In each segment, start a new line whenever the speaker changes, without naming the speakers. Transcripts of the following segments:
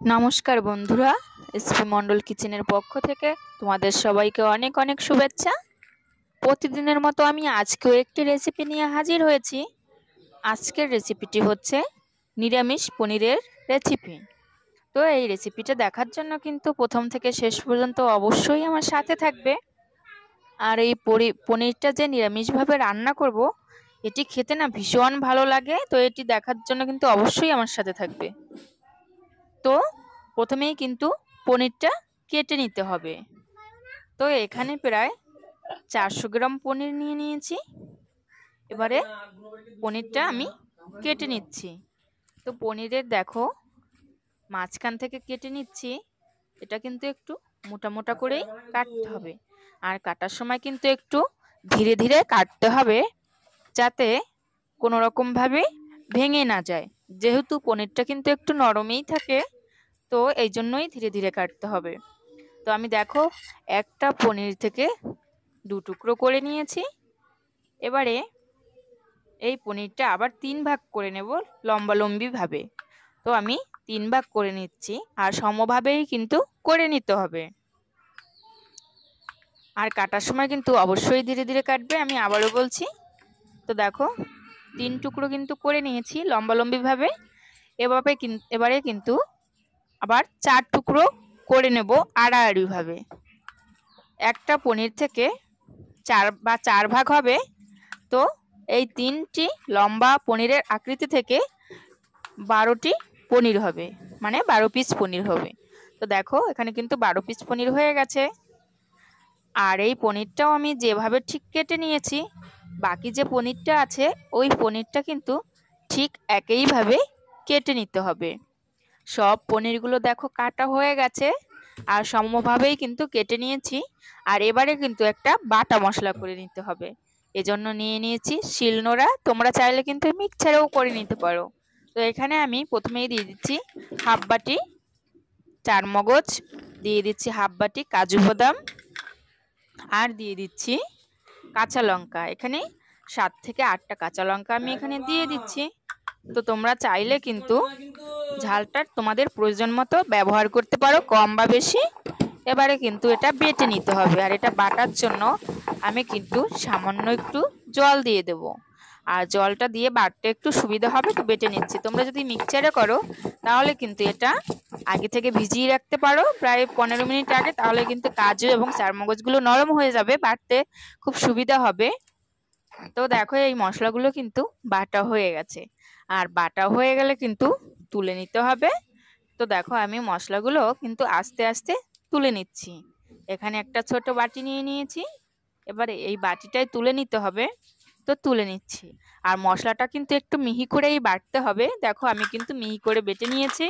নমস্কার বন্ধুরা, এসপি মন্ডল কিচেনের পক্ষ থেকে তোমাদের সবাইকে অনেক অনেক শুভেচ্ছা। প্রতিদিনের মতো আমি আজকেও একটি রেসিপি নিয়ে হাজির হয়েছি। আজকের রেসিপিটি হচ্ছে নিরামিষ পনিরের রেসিপি। তো এই রেসিপিটা দেখার জন্য কিন্তু প্রথম থেকে শেষ পর্যন্ত অবশ্যই আমার সাথে থাকবে। আর এই পনিরটা যে নিরামিষভাবে রান্না করব, এটি খেতে না ভীষণ ভালো লাগে। তো এটি দেখার জন্য কিন্তু অবশ্যই আমার সাথে থাকবে। তো প্রথমেই কিন্তু পনিরটা কেটে নিতে হবে। তো এখানে প্রায় 400 গ্রাম পনির নিয়ে নিয়েছি। এবারে পনিরটা আমি কেটে নিচ্ছি। তো পনিরের দেখো মাঝখান থেকে কেটে নিচ্ছি। এটা কিন্তু একটু মোটা মোটা করেই কাটতে হবে। আর কাটার সময় কিন্তু একটু ধীরে ধীরে কাটতে হবে, যাতে কোনো রকম ভাবে ভেঙে না যায়। যেহেতু পনিরটা কিন্তু একটু নরমই থাকে, তো এই জন্যই ধীরে ধীরে কাটতে হবে। তো আমি দেখো একটা পনির থেকে 2 টুকরো করে নিয়েছি। এবারে এই পনিরটা আবার 3 ভাগ করে নেব লম্বালম্বি ভাবে। তো আমি 3 ভাগ করে নিচ্ছি, আর সমভাবেই কিন্তু করে নিতে হবে। আর কাটার সময় কিন্তু অবশ্যই ধীরে ধীরে কাটবে, আমি আবারও বলছি। তো দেখো 3 টুকরো কিন্তু করে নিয়েছি লম্বালম্বি ভাবে। এবারে কিন্তু আবার 4 টুকরো করে নেব আড়াআড়ি ভাবে। একটা পনির থেকে 4 ভাগ হবে। তো এই 3টি লম্বা পনিরের আকৃতি থেকে 12টি পনির হবে, মানে 12 পিস পনির হবে। তো দেখো এখানে কিন্তু 12 পিস পনির হয়ে গেছে। আর এই পনিরটাও আমি যেভাবে ঠিক কেটে নিয়েছি, বাকি যে পনিরটা আছে ওই পনিরটা কিন্তু ঠিক একইভাবে কেটে নিতে হবে। সব পনিরগুলো দেখো কাটা হয়ে গেছে, আর সমভাবেই কিন্তু কেটে নিয়েছি। আর এবারে কিন্তু একটা বাটা মশলা করে নিতে হবে। এজন্য নিয়ে নিয়েছি শিলনোড়া, তোমরা চাইলে কিন্তু মিক্সচারেও করে নিতে পারো। তো এখানে আমি প্রথমেই দিয়ে দিচ্ছি হাফ বাটি চারমগজ, দিয়ে দিচ্ছি হাফ বাটি কাজু বাদাম, আর দিয়ে দিচ্ছি কাঁচা লঙ্কা। এখানে 7 থেকে 8টা কাঁচা লঙ্কা আমি এখানে দিয়ে দিচ্ছি। তো তোমরা চাইলে কিন্তু ঝালটা তোমাদের প্রয়োজন মতো ব্যবহার করতে পারো, কম বা বেশি। এবারে কিন্তু এটা বেটে নিতে হবে, আর এটা বাটার জন্য আমি কিন্তু সামান্য একটু জল দিয়ে দেব। আর জলটা দিয়ে বাটতে একটু সুবিধা হবে, তো বেটে নিচ্ছি। তোমরা যদি মিক্সচারে করো তাহলে কিন্তু এটা আগে থেকে ভিজিয়ে রাখতে পারো প্রায় 15 মিনিট আগে, তাহলে কিন্তু কাজু এবং চারমগজগুলো নরম হয়ে যাবে, বাটতে খুব সুবিধা হবে। তো দেখো এই মশলাগুলো কিন্তু বাটা হয়ে গেছে। আর বাটা হয়ে গেলে কিন্তু তুলে নিতে হবে। তো দেখো আমি মশলাগুলো কিন্তু আস্তে আস্তে তুলে নিচ্ছি। এখানে একটা ছোট বাটি নিয়ে নিয়েছি। এবারে এই বাটিটাই তুলে নিতে হবে। তো তুলে নিচ্ছি। আর মশলাটা কিন্তু একটু মিহি করেই বাটতে হবে। দেখো আমি কিন্তু মিহি করে বেটে নিয়েছি।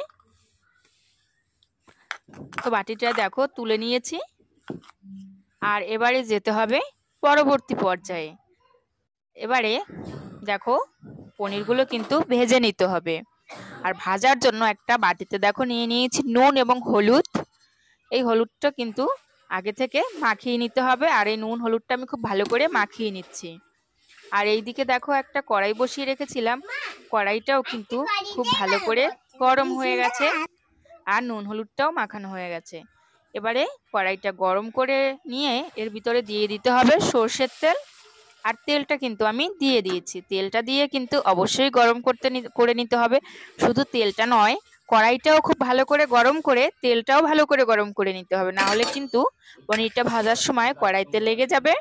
তো বাটিটা দেখো তুলে নিয়েছি। আর এবারে যেতে হবে পরবর্তী পর্যায়ে। এবারে দেখো পনিরগুলো কিন্তু ভেজে নিতে হবে। আর ভাজার জন্য একটা বাটিতে দেখো নিয়ে নিয়েছি নুন এবং হলুদ। এই হলুদটা কিন্তু আগে থেকে মাখিয়ে নিতে হবে, আর এই নুন হলুদটা আমি খুব ভালো করে মাখিয়ে নিচ্ছি। আর এইদিকে দেখো একটা কড়াই বসিয়ে রেখেছিলাম, কড়াইটাও কিন্তু খুব ভালো করে গরম হয়ে গেছে, আর নুন হলুদটাও মাখানো হয়ে গেছে। এবারে কড়াইটা গরম করে নিয়ে এর ভিতরে দিয়ে দিতে হবে সর্ষের তেল। আর তেলটা কিন্তু আমি দিয়ে দিয়েছি। তেলটা দিয়ে কিন্তু অবশ্যই গরম করে নিতে হবে। শুধু তেলটা নয়, কড়াইটাও খুব ভালো করে গরম করে তেলটাও ভালো করে গরম করে নিতে হবে, না হলে কিন্তু পনিরটা ভাজার সময় কড়াইতে লেগে যাবে।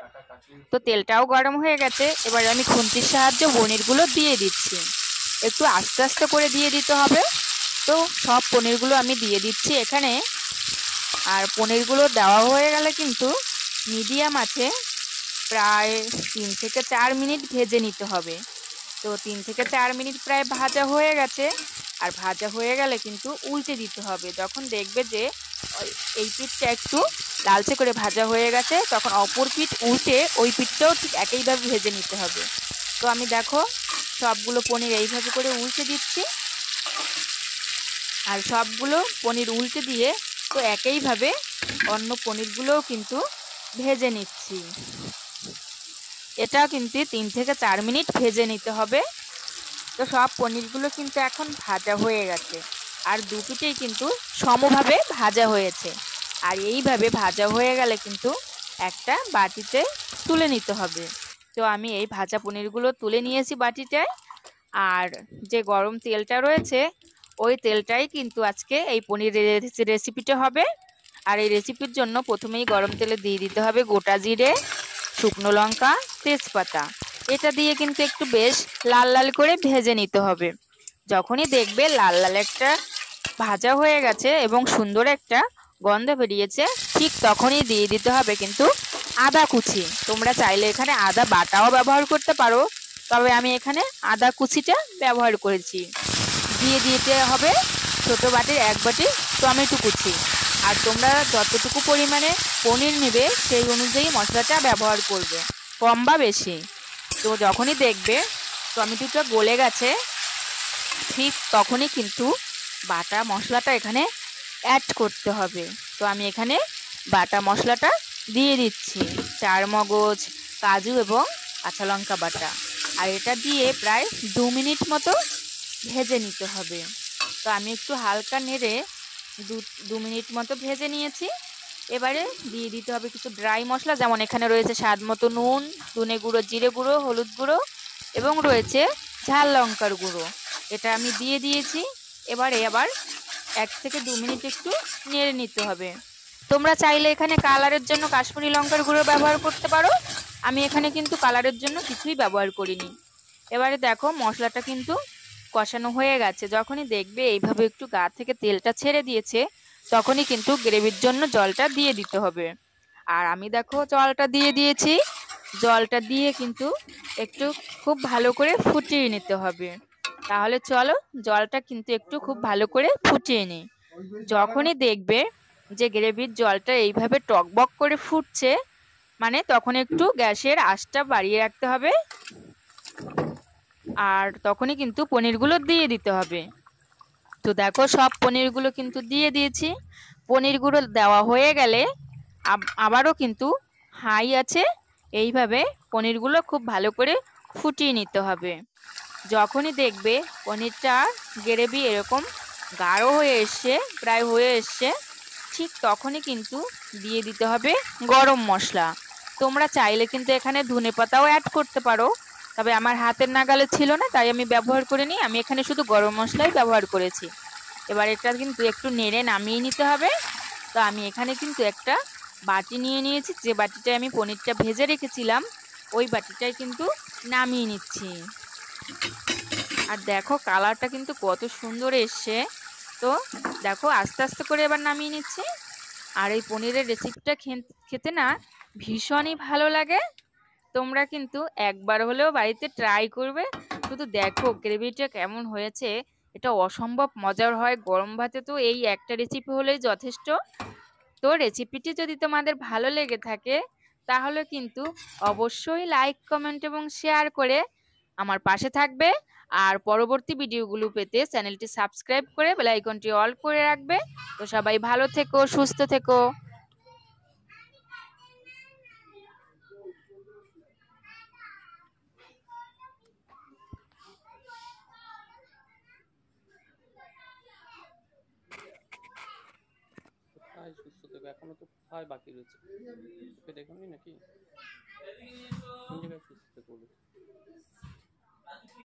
তো তেলটাও গরম হয়ে গেছে। এবার আমি খুন্তির সাহায্যে পনিরগুলো দিয়ে দিচ্ছি। একটু আস্তে আস্তে করে দিয়ে দিতে হবে। তো সব পনিরগুলো আমি দিয়ে দিচ্ছি এখানে। আর পনিরগুলো দেওয়া হয়ে গেলে কিন্তু মিডিয়াম আছে প্রায় 3 থেকে 4 মিনিট ভেজে নিতে হবে। তো 3 থেকে 4 মিনিট প্রায় ভাজা হয়ে গেছে। আর ভাজা হয়ে গেলে কিন্তু উল্টে দিতে হবে। যখন দেখবে যে এই পিঠটা একটু লালচে করে ভাজা হয়ে গেছে, তখন অপর পিঠ উল্টে ওই পিঠটাও ঠিক একইভাবে ভেজে নিতে হবে। তো আমি দেখো সবগুলো পনির এইভাবে করে উল্টে দিচ্ছি। আর সবগুলো পনির উল্টে দিয়ে তো একইভাবে অন্য পনিরগুলোও কিন্তু ভেজে নিচ্ছি। এটা কিন্তু 3 থেকে 4 মিনিট ভেজে নিতে হবে। তো সব পনিরগুলো কিন্তু এখন ভাজা হয়ে গেছে। আর দু পিঠেই কিন্তু সমভাবে ভাজা হয়েছে। আর এইভাবে ভাজা হয়ে গেলে কিন্তু একটা বাটিতে তুলে নিতে হবে। তো আমি এই ভাজা পনিরগুলো তুলে নিয়েছি বাটিটায়। আর যে গরম তেলটা রয়েছে ওই তেলটাই কিন্তু আজকে এই পনিরের রেসিপিটা হবে। আর এই রেসিপির জন্য প্রথমেই গরম তেলে দিয়ে দিতে হবে গোটা জিরে, শুকনো লঙ্কা, তেজপাতা। এটা দিয়ে কিন্তু একটু বেশ লাল লাল করে ভেজে নিতে হবে। যখনই দেখবে লাল লাল একটা ভাজা হয়ে গেছে এবং সুন্দর একটা গন্ধ বেরিয়েছে, ঠিক তখনই দিয়ে দিতে হবে কিন্তু আদা কুচি। তোমরা চাইলে এখানে আদা বাটাও ব্যবহার করতে পারো, তবে আমি এখানে আদা কুচিটা ব্যবহার করেছি। দিয়ে দিতে হবে ছোট বাটির 1 বাটি টমেটো কুচি। আর তোমরা যতটুকু পরিমাণে পনির নেবে সেই অনুযায়ী মশলাটা ব্যবহার করবে, কম বা বেশি। তো যখনই দেখবে টমেটোটা গলে গেছে, ঠিক তখনই কিন্তু বাটা মশলাটা এখানে অ্যাড করতে হবে। তো আমি এখানে বাটা মশলাটা দিয়ে দিচ্ছি, চারমগজ, কাজু এবং কাঁচা লঙ্কা বাটা। আর এটা দিয়ে প্রায় 2 মিনিট মতো ভেজে নিতে হবে। তো আমি একটু হালকা নেড়ে দু মিনিট মতো ভেজে নিয়েছি। এবারে দিয়ে দিতে হবে কিছু ড্রাই মশলা, যেমন এখানে রয়েছে স্বাদ মতো নুন, ধনে গুঁড়ো, জিরে গুঁড়ো, হলুদ গুঁড়ো এবং রয়েছে ঝাল লঙ্কার গুঁড়ো। এটা আমি দিয়ে দিয়েছি। এবারে আবার 1 থেকে 2 মিনিট একটু নেড়ে নিতে হবে। তোমরা চাইলে এখানে কালারের জন্য কাশ্মীরি লঙ্কার গুঁড়ো ব্যবহার করতে পারো। আমি এখানে কিন্তু কালারের জন্য কিছুই ব্যবহার করিনি। এবারে দেখো মশলাটা কিন্তু কষানো হয়ে গেছে। যখনই দেখবে এইভাবে একটু গা থেকে তেলটা ছেড়ে দিয়েছে, তখনই কিন্তু গ্রেভির জন্য জলটা দিয়ে দিতে হবে। আর আমি দেখো জলটা দিয়ে দিয়েছি। জলটা দিয়ে কিন্তু একটু খুব ভালো করে ফুটিয়ে নিতে হবে। তাহলে চলো জলটা কিন্তু একটু খুব ভালো করে ফুটিয়ে নিই। যখনই দেখবে যে গ্রেভির জলটা এইভাবে টকবক করে ফুটছে, মানে তখন একটু গ্যাসের আঁচটা বাড়িয়ে রাখতে হবে। আর তখনই কিন্তু পনিরগুলো দিয়ে দিতে হবে। তো দেখো সব পনিরগুলো কিন্তু দিয়ে দিয়েছি। পনিরগুলো দেওয়া হয়ে গেলে আবারও কিন্তু হাই আছে এইভাবে পনিরগুলো খুব ভালো করে ফুটিয়ে নিতে হবে। যখনই দেখবে পনিরটা গ্রেভি এরকম গাঢ় হয়ে এসছে, প্রায় হয়ে এসছে, ঠিক তখনই কিন্তু দিয়ে দিতে হবে গরম মশলা। তোমরা চাইলে কিন্তু এখানে ধনেপাতাও অ্যাড করতে পারো, তবে আমার হাতের নাগালে ছিল না তাই আমি ব্যবহার করিনি। আমি এখানে শুধু গরম মশলাই ব্যবহার করেছি। এবার এটা কিন্তু একটু নেড়ে নামিয়ে নিতে হবে। তো আমি এখানে কিন্তু একটা বাটি নিয়ে নিয়েছি, যে বাটিটায় আমি পনিরটা ভেজে রেখেছিলাম ওই বাটিটাই কিন্তু নামিয়ে নিচ্ছি। আর দেখো কালারটা কিন্তু কত সুন্দর এসছে। তো দেখো আস্তে আস্তে করে এবার নামিয়ে নিচ্ছি। আর এই পনিরের রেসিপিটা খেতে না ভীষণই ভালো লাগে। তোমরা কিন্তু একবার হলেও বাড়িতে ট্রাই করবে। শুধু দেখো গ্রেভিটা কেমন হয়েছে, এটা অসম্ভব মজার হয়। গরম ভাতে তো এই একটা রেসিপি হলেই যথেষ্ট। তো রেসিপিটি যদি তোমাদের ভালো লেগে থাকে তাহলে কিন্তু অবশ্যই লাইক, কমেন্ট এবং শেয়ার করে আমার পাশে থাকবে। আর পরবর্তী ভিডিওগুলো পেতে চ্যানেলটি সাবস্ক্রাইব করে বেল আইকনটি অল করে রাখবে। তো সবাই ভালো থেকো, সুস্থ থেকো।
কোথায় সুস্থ থেকে এখনো তো কোথায় বাকি রয়েছে, তোকে দেখোনি নাকি কোন জায়গায় সুস্থ থেকে বলেছে।